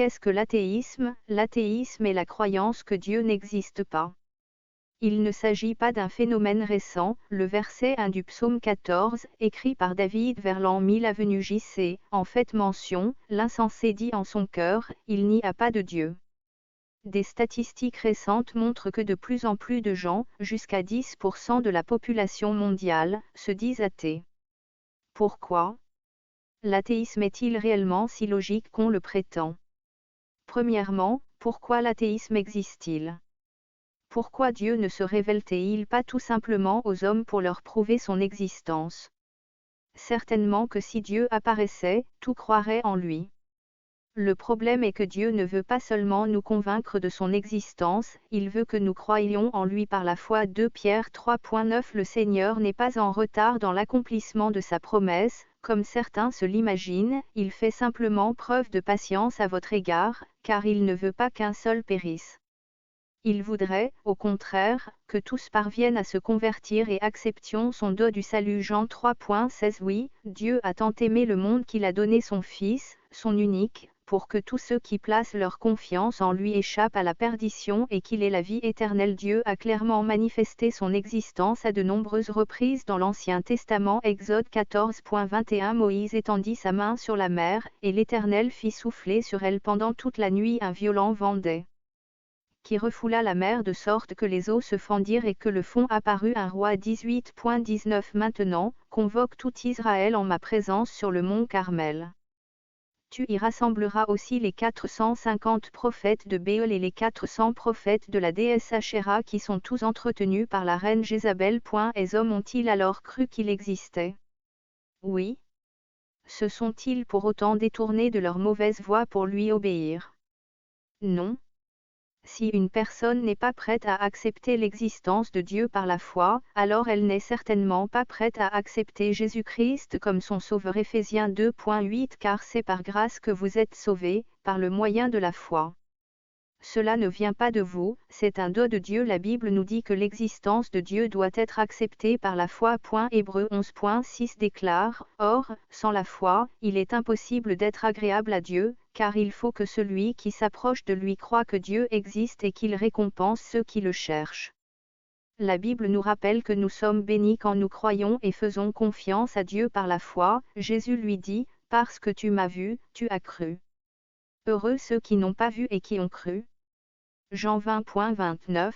Qu'est-ce que l'athéisme? L'athéisme est la croyance que Dieu n'existe pas. Il ne s'agit pas d'un phénomène récent. Le verset 1 du psaume 14, écrit par David vers l'an 1000 avenue JC, en fait mention, l'insensé dit en son cœur, il n'y a pas de Dieu. Des statistiques récentes montrent que de plus en plus de gens, jusqu'à 10% de la population mondiale, se disent athées. Pourquoi? L'athéisme est-il réellement si logique qu'on le prétend? Premièrement, pourquoi l'athéisme existe-t-il? Pourquoi Dieu ne se révèle-t-il pas tout simplement aux hommes pour leur prouver son existence? Certainement que si Dieu apparaissait, tout croirait en lui. Le problème est que Dieu ne veut pas seulement nous convaincre de son existence, il veut que nous croyions en lui par la foi. 2 Pierre 3.9 Le Seigneur n'est pas en retard dans l'accomplissement de sa promesse, comme certains se l'imaginent, il fait simplement preuve de patience à votre égard, car il ne veut pas qu'un seul périsse. Il voudrait, au contraire, que tous parviennent à se convertir et acceptions son don du salut. Jean 3.16 Oui, Dieu a tant aimé le monde qu'il a donné son Fils, son unique, pour que tous ceux qui placent leur confiance en lui échappent à la perdition et qu'il ait la vie éternelle. Dieu a clairement manifesté son existence à de nombreuses reprises dans l'Ancien Testament. Exode 14.21 Moïse étendit sa main sur la mer, et l'Éternel fit souffler sur elle pendant toute la nuit un violent vent d'eau, qui refoula la mer de sorte que les eaux se fendirent et que le fond apparut. Un roi 18.19 Maintenant, convoque tout Israël en ma présence sur le mont Carmel. Tu y rassembleras aussi les 450 prophètes de Béol et les 400 prophètes de la déesse Ashéra qui sont tous entretenus par la reine Jézabel. Les hommes ont-ils alors cru qu'il existait? Oui. Se sont-ils pour autant détournés de leur mauvaise voie pour lui obéir? Non. Si une personne n'est pas prête à accepter l'existence de Dieu par la foi, alors elle n'est certainement pas prête à accepter Jésus-Christ comme son sauveur. Éphésiens 2.8 Car c'est par grâce que vous êtes sauvés, par le moyen de la foi. Cela ne vient pas de vous, c'est un don de Dieu. La Bible nous dit que l'existence de Dieu doit être acceptée par la foi. Hébreux 11.6 déclare, Or, sans la foi, il est impossible d'être agréable à Dieu, car il faut que celui qui s'approche de lui croie que Dieu existe et qu'il récompense ceux qui le cherchent. La Bible nous rappelle que nous sommes bénis quand nous croyons et faisons confiance à Dieu par la foi. Jésus lui dit, Parce que tu m'as vu, tu as cru. Heureux ceux qui n'ont pas vu et qui ont cru. Jean 20.29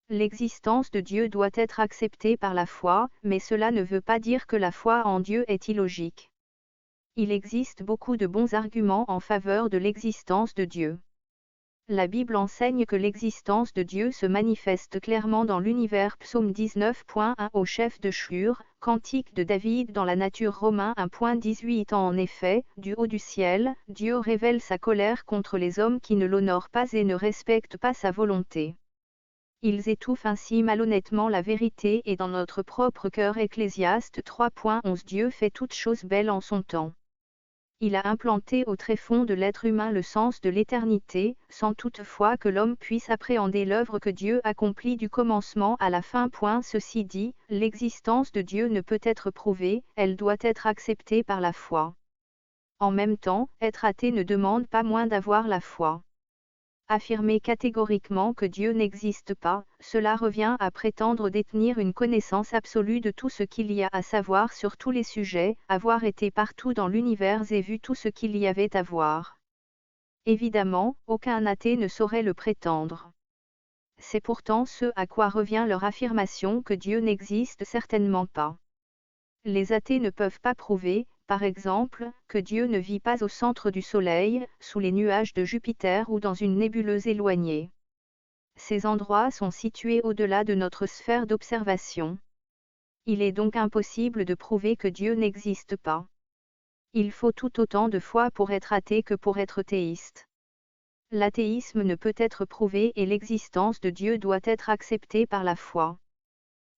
L'existence de Dieu doit être acceptée par la foi, mais cela ne veut pas dire que la foi en Dieu est illogique. Il existe beaucoup de bons arguments en faveur de l'existence de Dieu. La Bible enseigne que l'existence de Dieu se manifeste clairement dans l'univers. Psaume 19.1 au chef de Shur, Cantique de David dans la nature. Romains 1.18 En effet, du haut du ciel, Dieu révèle sa colère contre les hommes qui ne l'honorent pas et ne respectent pas sa volonté. Ils étouffent ainsi malhonnêtement la vérité et dans notre propre cœur. Ecclésiaste 3.11 Dieu fait toutes choses belles en son temps. Il a implanté au tréfonds de l'être humain le sens de l'éternité, sans toutefois que l'homme puisse appréhender l'œuvre que Dieu accomplit du commencement à la fin. Ceci dit, l'existence de Dieu ne peut être prouvée, elle doit être acceptée par la foi. En même temps, être athée ne demande pas moins d'avoir la foi. Affirmer catégoriquement que Dieu n'existe pas, cela revient à prétendre détenir une connaissance absolue de tout ce qu'il y a à savoir sur tous les sujets, avoir été partout dans l'univers et vu tout ce qu'il y avait à voir. Évidemment, aucun athée ne saurait le prétendre. C'est pourtant ce à quoi revient leur affirmation que Dieu n'existe certainement pas. Les athées ne peuvent pas prouver, par exemple, que Dieu ne vit pas au centre du Soleil, sous les nuages de Jupiter ou dans une nébuleuse éloignée. Ces endroits sont situés au-delà de notre sphère d'observation. Il est donc impossible de prouver que Dieu n'existe pas. Il faut tout autant de foi pour être athée que pour être théiste. L'athéisme ne peut être prouvé et l'existence de Dieu doit être acceptée par la foi.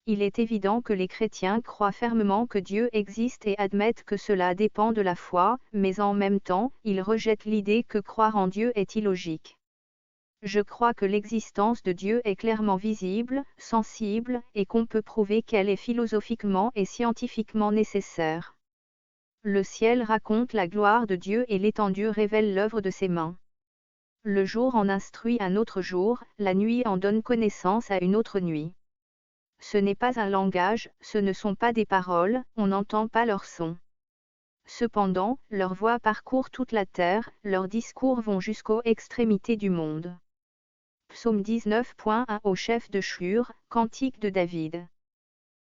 Il est évident que les chrétiens croient fermement que Dieu existe et admettent que cela dépend de la foi, mais en même temps, ils rejettent l'idée que croire en Dieu est illogique. Je crois que l'existence de Dieu est clairement visible, sensible, et qu'on peut prouver qu'elle est philosophiquement et scientifiquement nécessaire. Le ciel raconte la gloire de Dieu et l'étendue révèle l'œuvre de ses mains. le jour en instruit un autre jour, la nuit en donne connaissance à une autre nuit. Ce n'est pas un langage, ce ne sont pas des paroles, on n'entend pas leur son. Cependant, leur voix parcourt toute la terre, leurs discours vont jusqu'aux extrémités du monde. Psaume 19.1 au chef de Shur, cantique de David.